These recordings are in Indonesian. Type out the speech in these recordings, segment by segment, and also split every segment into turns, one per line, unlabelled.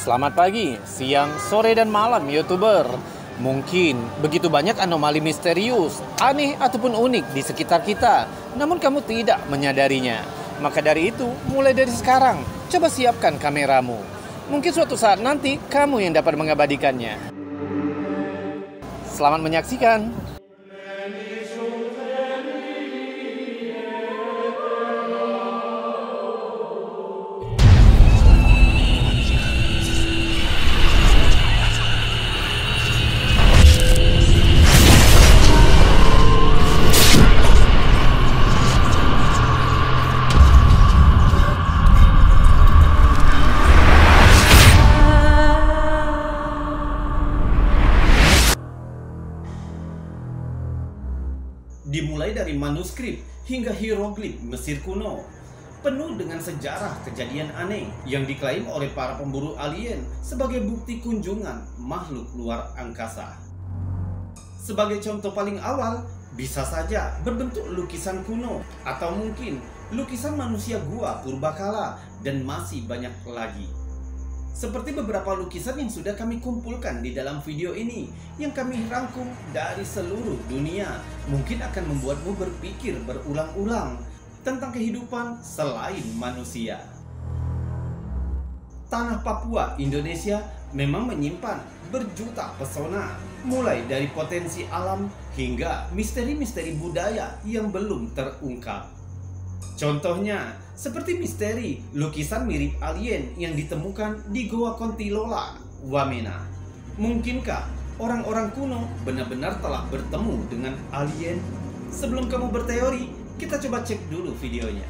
Selamat pagi, siang, sore, dan malam YouTuber. Mungkin begitu banyak anomali misterius, aneh, ataupun unik di sekitar kita, namun kamu tidak menyadarinya. Maka dari itu, mulai dari sekarang, coba siapkan kameramu. Mungkin suatu saat nanti, kamu yang dapat mengabadikannya. Selamat menyaksikan.
Dimulai dari manuskrip hingga hieroglif Mesir kuno, penuh dengan sejarah kejadian aneh yang diklaim oleh para pemburu alien sebagai bukti kunjungan makhluk luar angkasa. Sebagai contoh paling awal, bisa saja berbentuk lukisan kuno, atau mungkin lukisan manusia gua purbakala, dan masih banyak lagi. Seperti beberapa lukisan yang sudah kami kumpulkan di dalam video ini, yang kami rangkum dari seluruh dunia, mungkin akan membuatmu berpikir berulang-ulang tentang kehidupan selain manusia. Tanah Papua, Indonesia memang menyimpan berjuta pesona, mulai dari potensi alam hingga misteri-misteri budaya yang belum terungkap. Contohnya, seperti misteri lukisan mirip alien yang ditemukan di Goa Kontilola, Wamena. Mungkinkah orang-orang kuno benar-benar telah bertemu dengan alien? Sebelum kamu berteori, kita coba cek dulu videonya.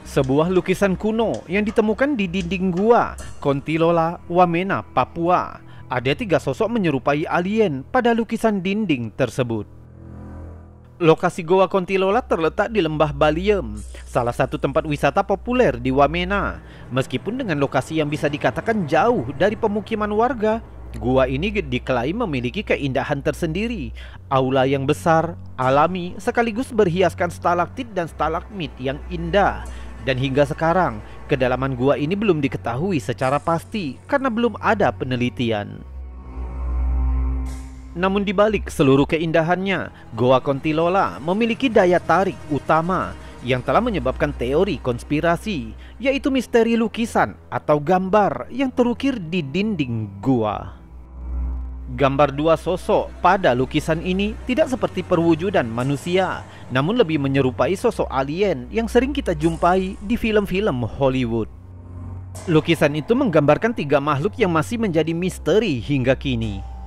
Sebuah lukisan kuno yang ditemukan di dinding gua Kontilola, Wamena, Papua. Ada 3 sosok menyerupai alien pada lukisan dinding tersebut. Lokasi Goa Kontilola terletak di Lembah Baliem, salah satu tempat wisata populer di Wamena. Meskipun dengan lokasi yang bisa dikatakan jauh dari pemukiman warga, gua ini diklaim memiliki keindahan tersendiri. Aula yang besar, alami, sekaligus berhiaskan stalaktit dan stalagmit yang indah. Dan hingga sekarang, kedalaman gua ini belum diketahui secara pasti karena belum ada penelitian. Namun di balik seluruh keindahannya, Goa Kontilola memiliki daya tarik utama yang telah menyebabkan teori konspirasi, yaitu misteri lukisan atau gambar yang terukir di dinding gua. Gambar 2 sosok pada lukisan ini tidak seperti perwujudan manusia, namun lebih menyerupai sosok alien yang sering kita jumpai di film-film Hollywood. Lukisan itu menggambarkan 3 makhluk yang masih menjadi misteri hingga kini.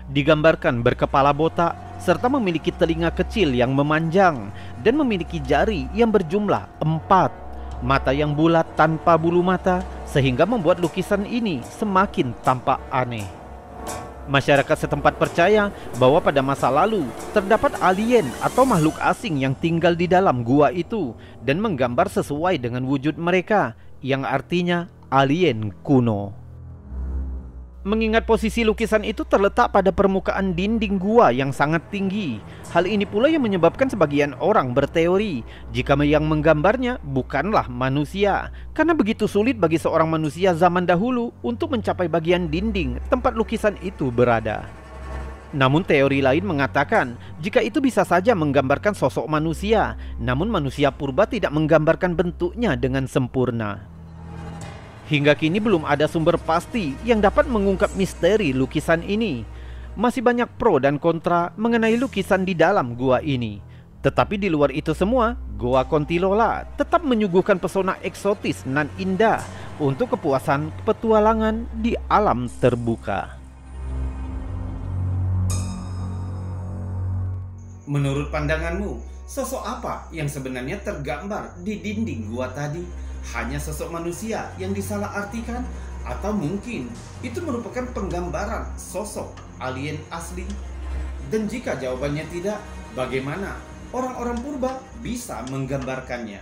Digambarkan berkepala botak serta memiliki telinga kecil yang memanjang dan memiliki jari yang berjumlah 4, mata yang bulat tanpa bulu mata, sehingga membuat lukisan ini semakin tampak aneh. Masyarakat setempat percaya bahwa pada masa lalu terdapat alien atau makhluk asing yang tinggal di dalam gua itu dan menggambar sesuai dengan wujud mereka, yang artinya alien kuno. Mengingat posisi lukisan itu terletak pada permukaan dinding gua yang sangat tinggi, hal ini pula yang menyebabkan sebagian orang berteori jika yang menggambarnya bukanlah manusia, karena begitu sulit bagi seorang manusia zaman dahulu untuk mencapai bagian dinding tempat lukisan itu berada. Namun teori lain mengatakan jika itu bisa saja menggambarkan sosok manusia, namun manusia purba tidak menggambarkan bentuknya dengan sempurna. Hingga kini belum ada sumber pasti yang dapat mengungkap misteri lukisan ini. Masih banyak pro dan kontra mengenai lukisan di dalam gua ini. Tetapi di luar itu semua, Goa Kontilola tetap menyuguhkan pesona eksotis nan indah untuk kepuasan petualangan di alam terbuka.
Menurut pandanganmu, sosok apa yang sebenarnya tergambar di dinding gua tadi? Hanya sosok manusia yang disalahartikan? Atau mungkin itu merupakan penggambaran sosok alien asli? Dan jika jawabannya tidak, bagaimana orang-orang purba bisa menggambarkannya?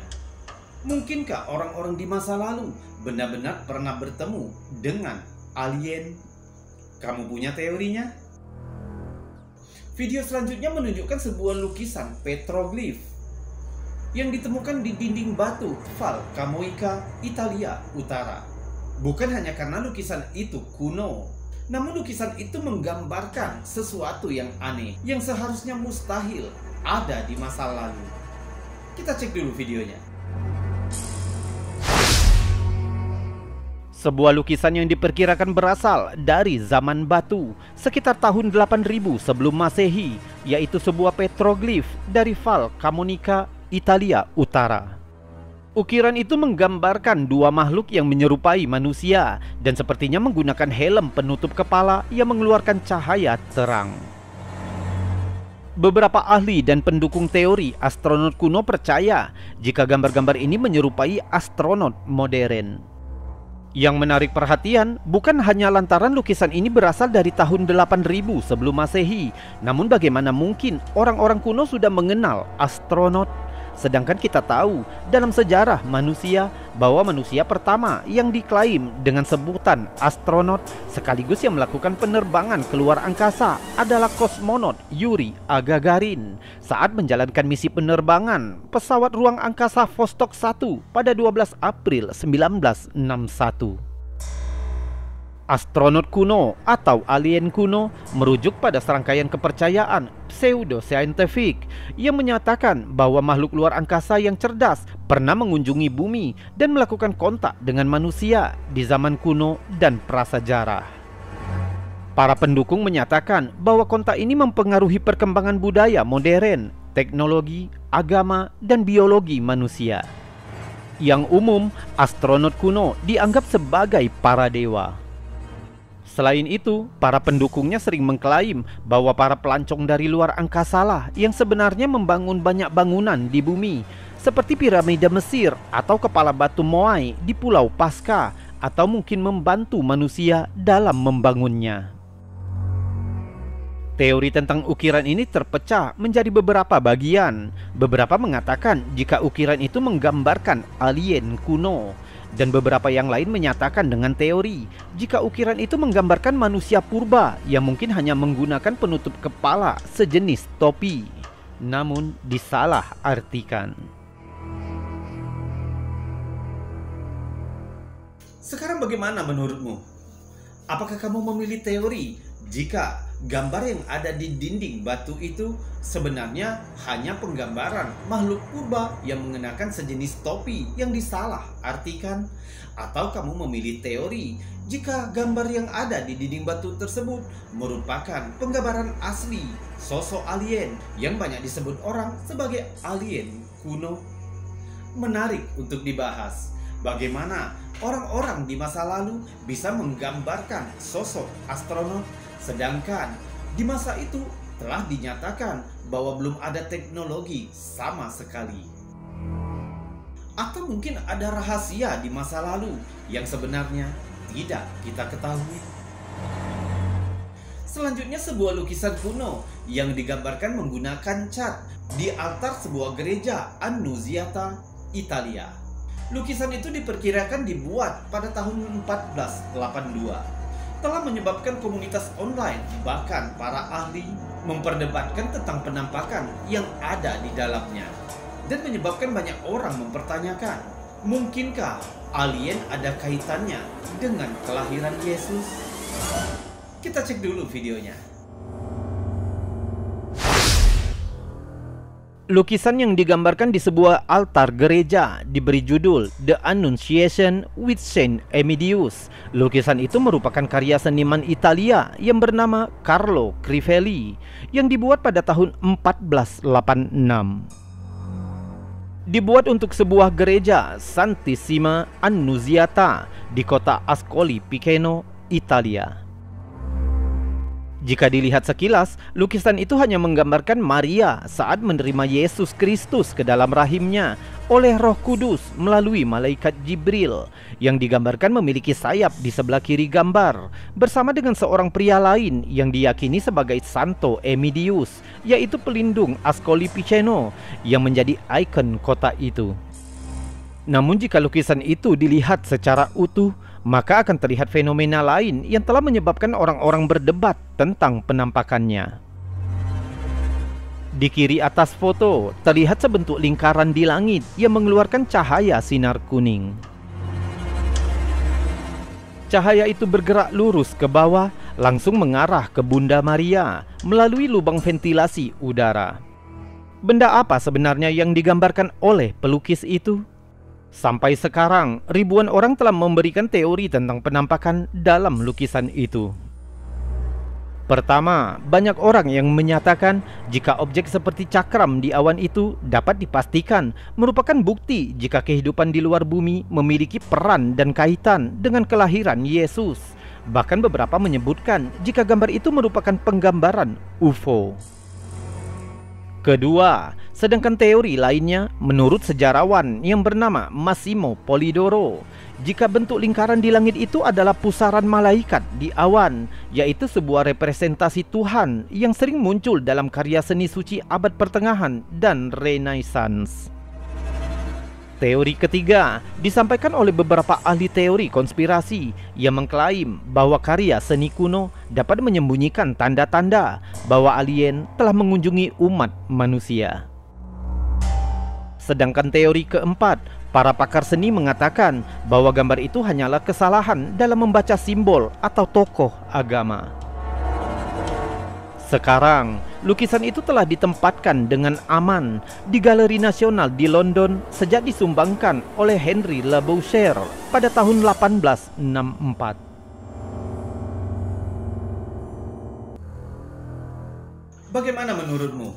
Mungkinkah orang-orang di masa lalu benar-benar pernah bertemu dengan alien? Kamu punya teorinya? Video selanjutnya menunjukkan sebuah lukisan petroglif yang ditemukan di dinding batu Val Camonica, Italia Utara. Bukan hanya karena lukisan itu kuno, namun lukisan itu menggambarkan sesuatu yang aneh yang seharusnya mustahil ada di masa lalu. Kita cek dulu videonya.
Sebuah lukisan yang diperkirakan berasal dari zaman batu, sekitar tahun 8000 sebelum Masehi, yaitu sebuah petroglif dari Val Camonica, Italia Utara. Ukiran itu menggambarkan dua makhluk yang menyerupai manusia dan sepertinya menggunakan helm penutup kepala yang mengeluarkan cahaya terang. Beberapa ahli dan pendukung teori astronot kuno percaya jika gambar-gambar ini menyerupai astronot modern. Yang menarik perhatian bukan hanya lantaran lukisan ini berasal dari tahun 8000 sebelum Masehi, namun bagaimana mungkin orang-orang kuno sudah mengenal astronot? Sedangkan kita tahu dalam sejarah manusia bahwa manusia pertama yang diklaim dengan sebutan astronot sekaligus yang melakukan penerbangan keluar angkasa adalah kosmonot Yuri Gagarin saat menjalankan misi penerbangan pesawat ruang angkasa Vostok 1 pada 12 April 1961. Astronot kuno atau alien kuno merujuk pada serangkaian kepercayaan pseudo-scientific yang menyatakan bahwa makhluk luar angkasa yang cerdas pernah mengunjungi bumi dan melakukan kontak dengan manusia di zaman kuno dan prasejarah. Para pendukung menyatakan bahwa kontak ini mempengaruhi perkembangan budaya modern, teknologi, agama, dan biologi manusia. Yang umum, astronot kuno dianggap sebagai para dewa. Selain itu, para pendukungnya sering mengklaim bahwa para pelancong dari luar angkasa lah yang sebenarnya membangun banyak bangunan di bumi, seperti piramida Mesir atau kepala batu Moai di Pulau Paskah, atau mungkin membantu manusia dalam membangunnya. Teori tentang ukiran ini terpecah menjadi beberapa bagian. Beberapa mengatakan jika ukiran itu menggambarkan alien kuno, dan beberapa yang lain menyatakan dengan teori jika ukiran itu menggambarkan manusia purba yang mungkin hanya menggunakan penutup kepala sejenis topi, namun disalah artikan.
Sekarang bagaimana menurutmu? Apakah kamu memilih teori jika gambar yang ada di dinding batu itu sebenarnya hanya penggambaran makhluk purba yang mengenakan sejenis topi yang disalah artikan? Atau kamu memilih teori jika gambar yang ada di dinding batu tersebut merupakan penggambaran asli sosok alien yang banyak disebut orang sebagai alien kuno? Menarik untuk dibahas. Bagaimana orang-orang di masa lalu bisa menggambarkan sosok astronot, sedangkan di masa itu telah dinyatakan bahwa belum ada teknologi sama sekali. Atau mungkin ada rahasia di masa lalu yang sebenarnya tidak kita ketahui. Selanjutnya, sebuah lukisan kuno yang digambarkan menggunakan cat di altar sebuah gereja Annunziata, Italia. Lukisan itu diperkirakan dibuat pada tahun 1482. Telah menyebabkan komunitas online, bahkan para ahli, memperdebatkan tentang penampakan yang ada di dalamnya. Dan menyebabkan banyak orang mempertanyakan, mungkinkah alien ada kaitannya dengan kelahiran Yesus? Kita cek dulu videonya.
Lukisan yang digambarkan di sebuah altar gereja diberi judul The Annunciation with Saint Emilius. Lukisan itu merupakan karya seniman Italia yang bernama Carlo Crivelli yang dibuat pada tahun 1486. Dibuat untuk sebuah gereja Santissima Annunziata di kota Ascoli Piceno, Italia. Jika dilihat sekilas, lukisan itu hanya menggambarkan Maria saat menerima Yesus Kristus ke dalam rahimnya oleh Roh Kudus melalui malaikat Jibril yang digambarkan memiliki sayap di sebelah kiri gambar bersama dengan seorang pria lain yang diyakini sebagai Santo Emilius, yaitu pelindung Ascoli Piceno yang menjadi ikon kota itu. Namun jika lukisan itu dilihat secara utuh, maka akan terlihat fenomena lain yang telah menyebabkan orang-orang berdebat tentang penampakannya. Di kiri atas foto, terlihat sebentuk lingkaran di langit yang mengeluarkan cahaya sinar kuning. Cahaya itu bergerak lurus ke bawah, langsung mengarah ke Bunda Maria melalui lubang ventilasi udara. Benda apa sebenarnya yang digambarkan oleh pelukis itu? Sampai sekarang, ribuan orang telah memberikan teori tentang penampakan dalam lukisan itu. Pertama, banyak orang yang menyatakan jika objek seperti cakram di awan itu dapat dipastikan merupakan bukti jika kehidupan di luar bumi memiliki peran dan kaitan dengan kelahiran Yesus. Bahkan beberapa menyebutkan jika gambar itu merupakan penggambaran UFO. Kedua, sedangkan teori lainnya menurut sejarawan yang bernama Massimo Polidoro, jika bentuk lingkaran di langit itu adalah pusaran malaikat di awan, yaitu sebuah representasi Tuhan yang sering muncul dalam karya seni suci abad pertengahan dan Renaissance. Teori ketiga disampaikan oleh beberapa ahli teori konspirasi yang mengklaim bahwa karya seni kuno dapat menyembunyikan tanda-tanda bahwa alien telah mengunjungi umat manusia. Sedangkan teori keempat, para pakar seni mengatakan bahwa gambar itu hanyalah kesalahan dalam membaca simbol atau tokoh agama. Sekarang, lukisan itu telah ditempatkan dengan aman di Galeri Nasional di London sejak disumbangkan oleh Henry Le Boucher pada tahun 1864.
Bagaimana menurutmu?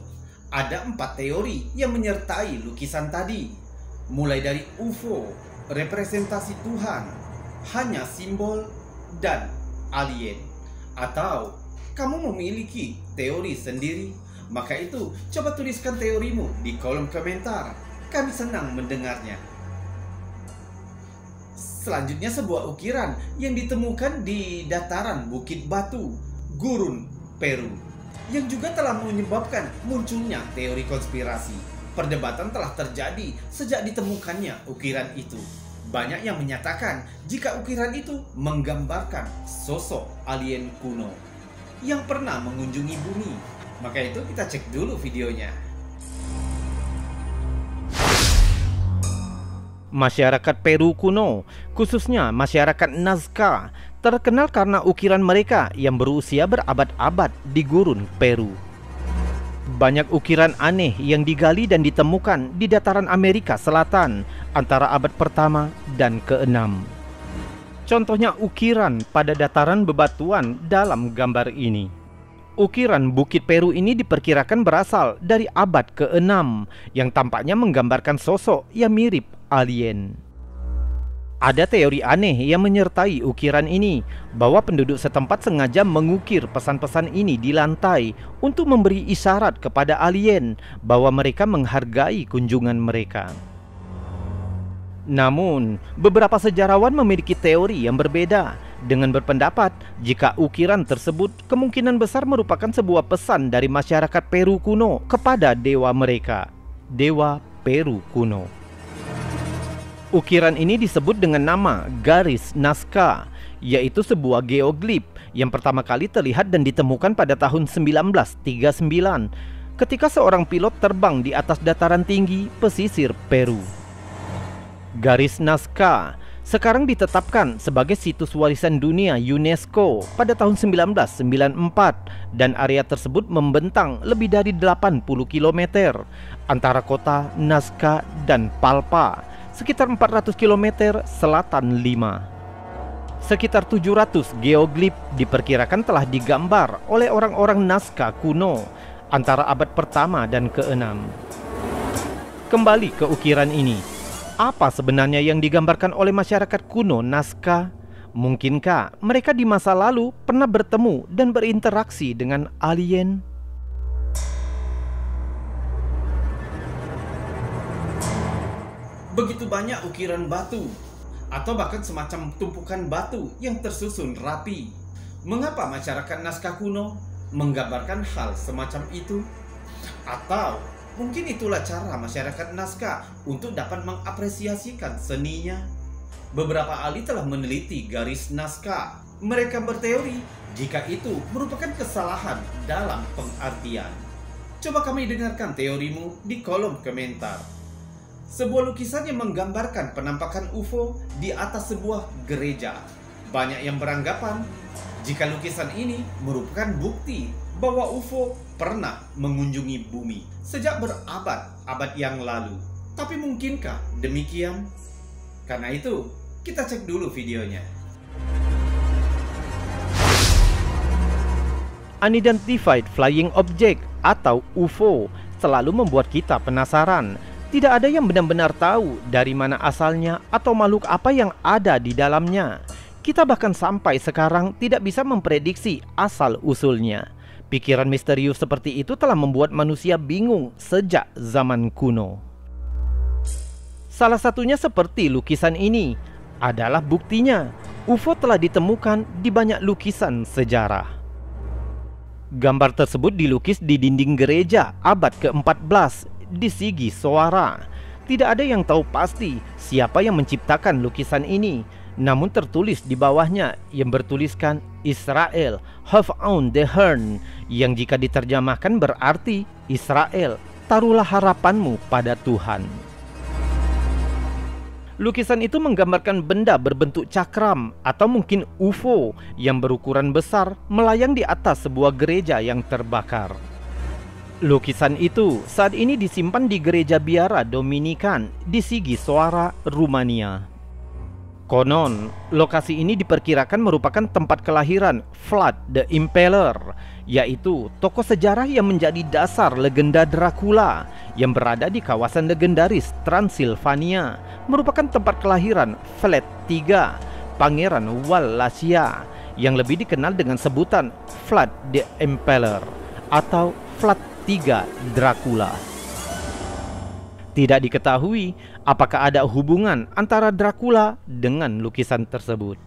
Ada 4 teori yang menyertai lukisan tadi. Mulai dari UFO, representasi Tuhan, hanya simbol, dan alien. Atau kamu memiliki teori sendiri? Maka itu, coba tuliskan teorimu di kolom komentar. Kami senang mendengarnya. Selanjutnya sebuah ukiran yang ditemukan di dataran Bukit Batu, Gurun, Peru, yang juga telah menyebabkan munculnya teori konspirasi. Perdebatan telah terjadi sejak ditemukannya ukiran itu. Banyak yang menyatakan jika ukiran itu menggambarkan sosok alien kuno yang pernah mengunjungi bumi. Maka itu kita cek dulu videonya.
Masyarakat Peru kuno, khususnya masyarakat Nazca, terkenal karena ukiran mereka yang berusia berabad-abad di gurun Peru. Banyak ukiran aneh yang digali dan ditemukan di dataran Amerika Selatan antara abad pertama dan ke-6. Contohnya ukiran pada dataran bebatuan dalam gambar ini. Ukiran Bukit Peru ini diperkirakan berasal dari abad ke-6 yang tampaknya menggambarkan sosok yang mirip alien. Ada teori aneh yang menyertai ukiran ini, bahwa penduduk setempat sengaja mengukir pesan-pesan ini di lantai untuk memberi isyarat kepada alien bahwa mereka menghargai kunjungan mereka. Namun, beberapa sejarawan memiliki teori yang berbeda dengan berpendapat jika ukiran tersebut kemungkinan besar merupakan sebuah pesan dari masyarakat Peru kuno kepada dewa mereka, dewa Peru kuno. Ukiran ini disebut dengan nama garis Nazca, yaitu sebuah geoglif yang pertama kali terlihat dan ditemukan pada tahun 1939 ketika seorang pilot terbang di atas dataran tinggi pesisir Peru. Garis Nazca sekarang ditetapkan sebagai situs warisan dunia UNESCO pada tahun 1994 dan area tersebut membentang lebih dari 80 km antara kota Nazca dan Palpa, sekitar 400 km selatan Lima. Sekitar 700 geoglif diperkirakan telah digambar oleh orang-orang Nazca kuno antara abad pertama dan ke-6. Kembali ke ukiran ini. Apa sebenarnya yang digambarkan oleh masyarakat kuno Nazca? Mungkinkah mereka di masa lalu pernah bertemu dan berinteraksi dengan alien?
Begitu banyak ukiran batu, atau bahkan semacam tumpukan batu yang tersusun rapi. Mengapa masyarakat Nazca kuno menggambarkan hal semacam itu? Atau mungkin itulah cara masyarakat Nazca untuk dapat mengapresiasikan seninya. Beberapa ahli telah meneliti garis Nazca. Mereka berteori jika itu merupakan kesalahan dalam pengartian. Coba kami dengarkan teorimu di kolom komentar. Sebuah lukisan yang menggambarkan penampakan UFO di atas sebuah gereja. Banyak yang beranggapan jika lukisan ini merupakan bukti bahwa UFO pernah mengunjungi bumi sejak berabad-abad yang lalu. Tapi mungkinkah demikian? Karena itu, kita cek dulu videonya.
Unidentified Flying Object atau UFO selalu membuat kita penasaran. Tidak ada yang benar-benar tahu dari mana asalnya atau makhluk apa yang ada di dalamnya. Kita bahkan sampai sekarang tidak bisa memprediksi asal-usulnya. Pikiran misterius seperti itu telah membuat manusia bingung sejak zaman kuno. Salah satunya seperti lukisan ini adalah buktinya. UFO telah ditemukan di banyak lukisan sejarah. Gambar tersebut dilukis di dinding gereja abad ke-14 di Sigi, Soara. Tidak ada yang tahu pasti siapa yang menciptakan lukisan ini. Namun tertulis di bawahnya yang bertuliskan Israel have on the Horn, yang jika diterjemahkan berarti Israel, taruhlah harapanmu pada Tuhan. Lukisan itu menggambarkan benda berbentuk cakram atau mungkin UFO yang berukuran besar melayang di atas sebuah gereja yang terbakar. Lukisan itu saat ini disimpan di Gereja Biara Dominikan di Sigi, Soara, Rumania. Konon, lokasi ini diperkirakan merupakan tempat kelahiran Vlad the Impaler, yaitu tokoh sejarah yang menjadi dasar legenda Dracula yang berada di kawasan legendaris Transilvania, merupakan tempat kelahiran Vlad III, Pangeran Wallachia, yang lebih dikenal dengan sebutan Vlad the Impaler atau Vlad III Dracula. Tidak diketahui apakah ada hubungan antara Dracula dengan lukisan tersebut.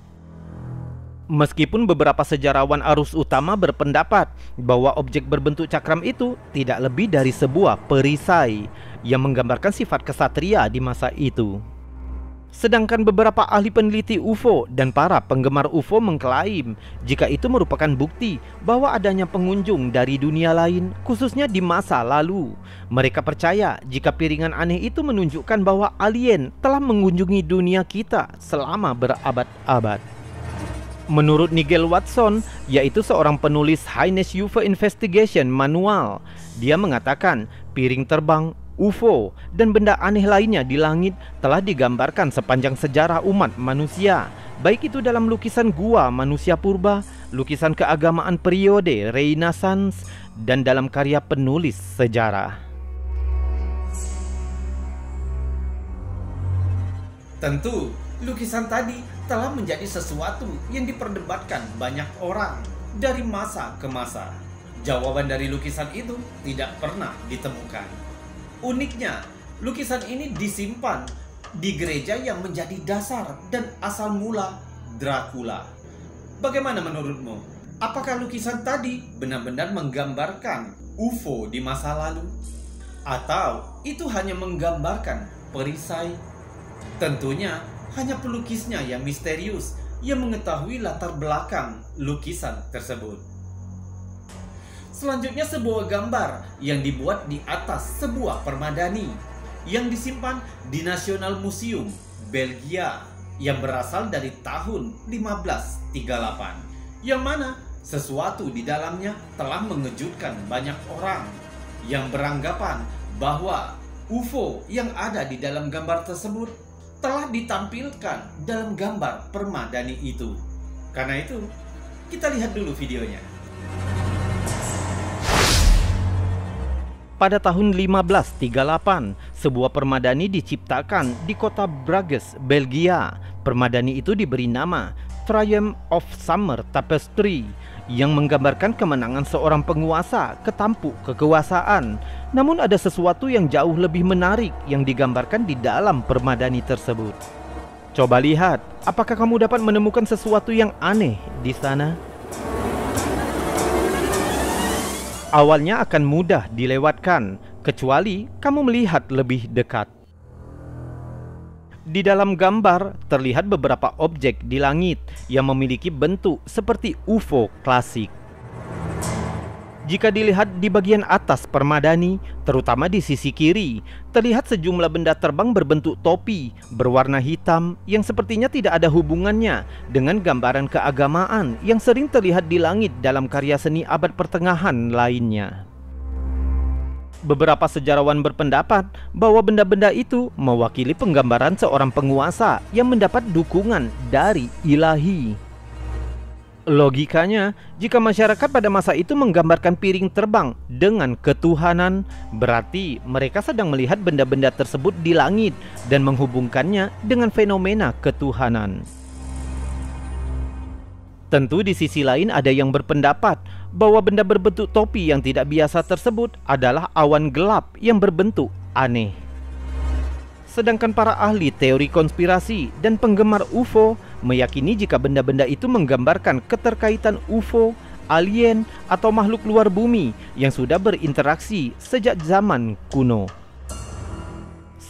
Meskipun beberapa sejarawan arus utama berpendapat bahwa objek berbentuk cakram itu tidak lebih dari sebuah perisai yang menggambarkan sifat kesatria di masa itu. Sedangkan beberapa ahli peneliti UFO dan para penggemar UFO mengklaim jika itu merupakan bukti bahwa adanya pengunjung dari dunia lain, khususnya di masa lalu. Mereka percaya jika piringan aneh itu menunjukkan bahwa alien telah mengunjungi dunia kita selama berabad-abad. Menurut Nigel Watson, yaitu seorang penulis Highness UFO Investigation Manual, dia mengatakan piring terbang, UFO, dan benda aneh lainnya di langit telah digambarkan sepanjang sejarah umat manusia, baik itu dalam lukisan gua manusia purba, lukisan keagamaan periode Renaissance, dan dalam karya penulis sejarah.
Tentu, lukisan tadi telah menjadi sesuatu yang diperdebatkan banyak orang dari masa ke masa. Jawaban dari lukisan itu tidak pernah ditemukan. Uniknya, lukisan ini disimpan di gereja yang menjadi dasar dan asal mula Dracula. Bagaimana menurutmu? Apakah lukisan tadi benar-benar menggambarkan UFO di masa lalu? Atau itu hanya menggambarkan perisai? Tentunya hanya pelukisnya yang misterius yang mengetahui latar belakang lukisan tersebut. Selanjutnya sebuah gambar yang dibuat di atas sebuah permadani yang disimpan di National Museum Belgia yang berasal dari tahun 1538, yang mana sesuatu di dalamnya telah mengejutkan banyak orang yang beranggapan bahwa UFO yang ada di dalam gambar tersebut telah ditampilkan dalam gambar permadani itu. Karena itu, kita lihat dulu videonya.
Pada tahun 1538, sebuah permadani diciptakan di kota Bruges, Belgia. Permadani itu diberi nama Triumph of Summer Tapestry, yang menggambarkan kemenangan seorang penguasa ke tampuk kekuasaan. Namun ada sesuatu yang jauh lebih menarik yang digambarkan di dalam permadani tersebut. Coba lihat, apakah kamu dapat menemukan sesuatu yang aneh di sana? Awalnya akan mudah dilewatkan, kecuali kamu melihat lebih dekat. Di dalam gambar terlihat beberapa objek di langit yang memiliki bentuk seperti UFO klasik. Jika dilihat di bagian atas permadani, terutama di sisi kiri, terlihat sejumlah benda terbang berbentuk topi berwarna hitam yang sepertinya tidak ada hubungannya dengan gambaran keagamaan yang sering terlihat di langit dalam karya seni abad pertengahan lainnya. Beberapa sejarawan berpendapat bahwa benda-benda itu mewakili penggambaran seorang penguasa yang mendapat dukungan dari ilahi. Logikanya, jika masyarakat pada masa itu menggambarkan piring terbang dengan ketuhanan, berarti mereka sedang melihat benda-benda tersebut di langit dan menghubungkannya dengan fenomena ketuhanan. Tentu di sisi lain ada yang berpendapat bahwa benda berbentuk topi yang tidak biasa tersebut adalah awan gelap yang berbentuk aneh. Sedangkan para ahli teori konspirasi dan penggemar UFO meyakini jika benda-benda itu menggambarkan keterkaitan UFO, alien, atau makhluk luar bumi yang sudah berinteraksi sejak zaman kuno.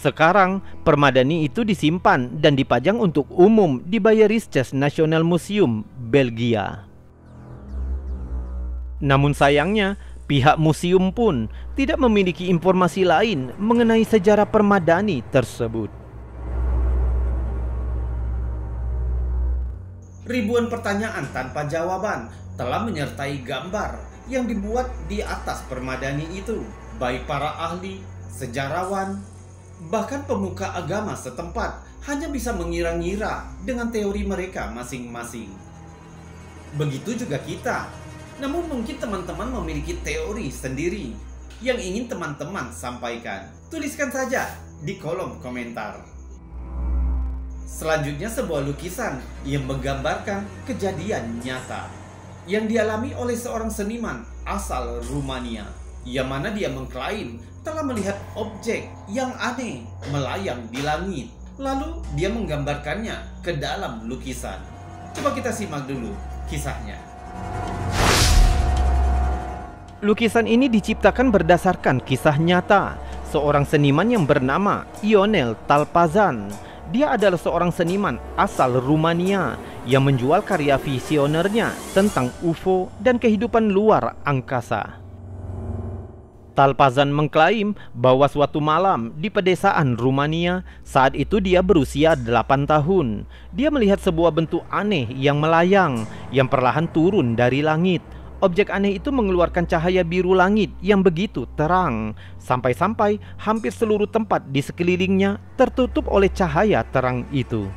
Sekarang, permadani itu disimpan dan dipajang untuk umum di Beyerisches National Museum, Belgia. Namun sayangnya, pihak museum pun tidak memiliki informasi lain mengenai sejarah permadani tersebut.
Ribuan pertanyaan tanpa jawaban telah menyertai gambar yang dibuat di atas permadani itu, baik para ahli, sejarawan, bahkan pemuka agama setempat hanya bisa mengira-ngira dengan teori mereka masing-masing. Begitu juga kita. Namun mungkin teman-teman memiliki teori sendiri yang ingin teman-teman sampaikan. Tuliskan saja di kolom komentar. Selanjutnya sebuah lukisan yang menggambarkan kejadian nyata yang dialami oleh seorang seniman asal Rumania, yang mana dia mengklaim telah melihat objek yang aneh melayang di langit. Lalu dia menggambarkannya ke dalam lukisan. Coba kita simak dulu kisahnya.
Lukisan ini diciptakan berdasarkan kisah nyata seorang seniman yang bernama Ionel Talpazan. Dia adalah seorang seniman asal Rumania yang menjual karya visionernya tentang UFO dan kehidupan luar angkasa. Talpazan mengklaim bahwa suatu malam di pedesaan Rumania, saat itu dia berusia 8 tahun, dia melihat sebuah bentuk aneh yang melayang, yang perlahan turun dari langit. Objek aneh itu mengeluarkan cahaya biru langit yang begitu terang, sampai-sampai hampir seluruh tempat di sekelilingnya tertutup oleh cahaya terang itu.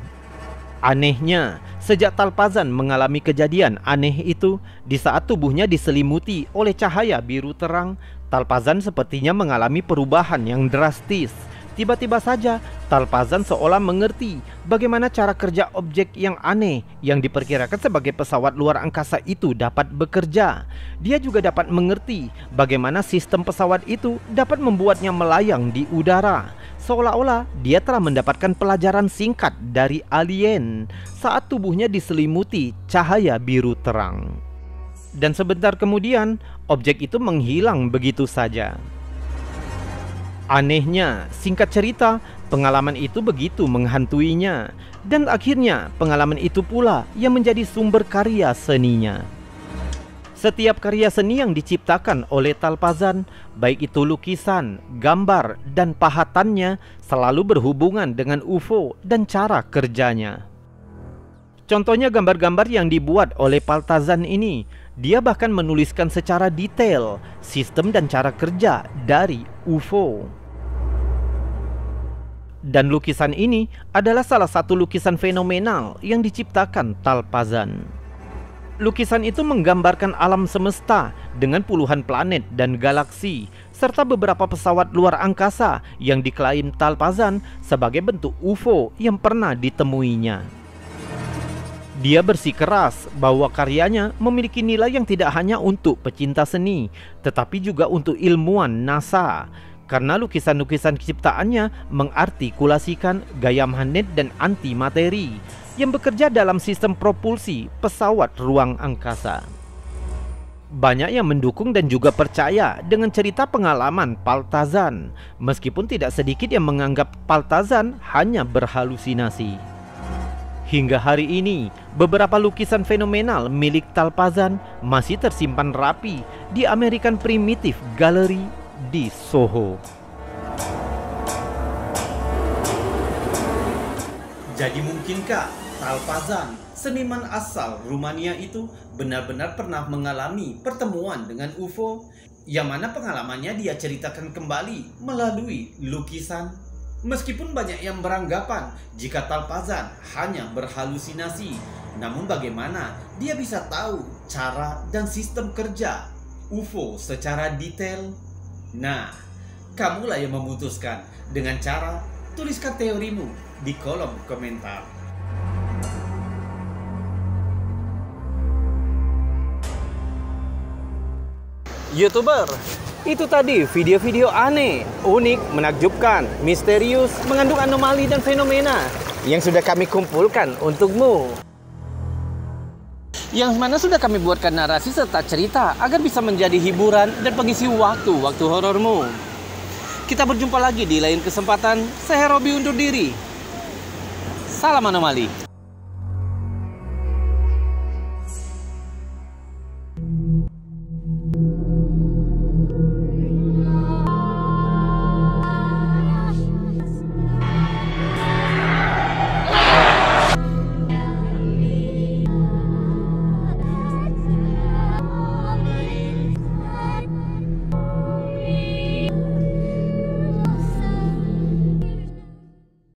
Anehnya, sejak Talpazan mengalami kejadian aneh itu, di saat tubuhnya diselimuti oleh cahaya biru terang, Talpazan sepertinya mengalami perubahan yang drastis. Tiba-tiba saja, Talpazan seolah mengerti bagaimana cara kerja objek yang aneh yang diperkirakan sebagai pesawat luar angkasa itu dapat bekerja. Dia juga dapat mengerti bagaimana sistem pesawat itu dapat membuatnya melayang di udara. Seolah-olah dia telah mendapatkan pelajaran singkat dari alien saat tubuhnya diselimuti cahaya biru terang. Dan sebentar kemudian, objek itu menghilang begitu saja. Anehnya, singkat cerita, pengalaman itu begitu menghantuinya, dan akhirnya pengalaman itu pula yang menjadi sumber karya seninya. Setiap karya seni yang diciptakan oleh Talpazan, baik itu lukisan, gambar, dan pahatannya, selalu berhubungan dengan UFO dan cara kerjanya. Contohnya gambar-gambar yang dibuat oleh Talpazan ini, dia bahkan menuliskan secara detail sistem dan cara kerja dari UFO. Dan lukisan ini adalah salah satu lukisan fenomenal yang diciptakan Talpazan. Lukisan itu menggambarkan alam semesta dengan puluhan planet dan galaksi, serta beberapa pesawat luar angkasa yang diklaim Talpazan sebagai bentuk UFO yang pernah ditemuinya. Dia bersikeras bahwa karyanya memiliki nilai yang tidak hanya untuk pecinta seni, tetapi juga untuk ilmuwan NASA, karena lukisan-lukisan ciptaannya mengartikulasikan gaya magnet dan antimateri yang bekerja dalam sistem propulsi pesawat ruang angkasa. Banyak yang mendukung dan juga percaya dengan cerita pengalaman Talpazan, meskipun tidak sedikit yang menganggap Talpazan hanya berhalusinasi. Hingga hari ini, beberapa lukisan fenomenal milik Talpazan masih tersimpan rapi di American Primitive Gallery di Soho.
Jadi mungkinkah Talpazan, seniman asal Rumania itu benar-benar pernah mengalami pertemuan dengan UFO, yang mana pengalamannya dia ceritakan kembali melalui lukisan? Meskipun banyak yang beranggapan jika Talpazan hanya berhalusinasi, namun bagaimana dia bisa tahu cara dan sistem kerja UFO secara detail? Nah, kamulah yang memutuskan dengan cara tuliskan teorimu di kolom komentar.
YouTuber, itu tadi video-video aneh, unik, menakjubkan, misterius, mengandung anomali dan fenomena yang sudah kami kumpulkan untukmu. Yang mana sudah kami buatkan narasi serta cerita agar bisa menjadi hiburan dan pengisi waktu horormu. Kita berjumpa lagi di lain kesempatan. Saya Robi undur diri. Salam anomali.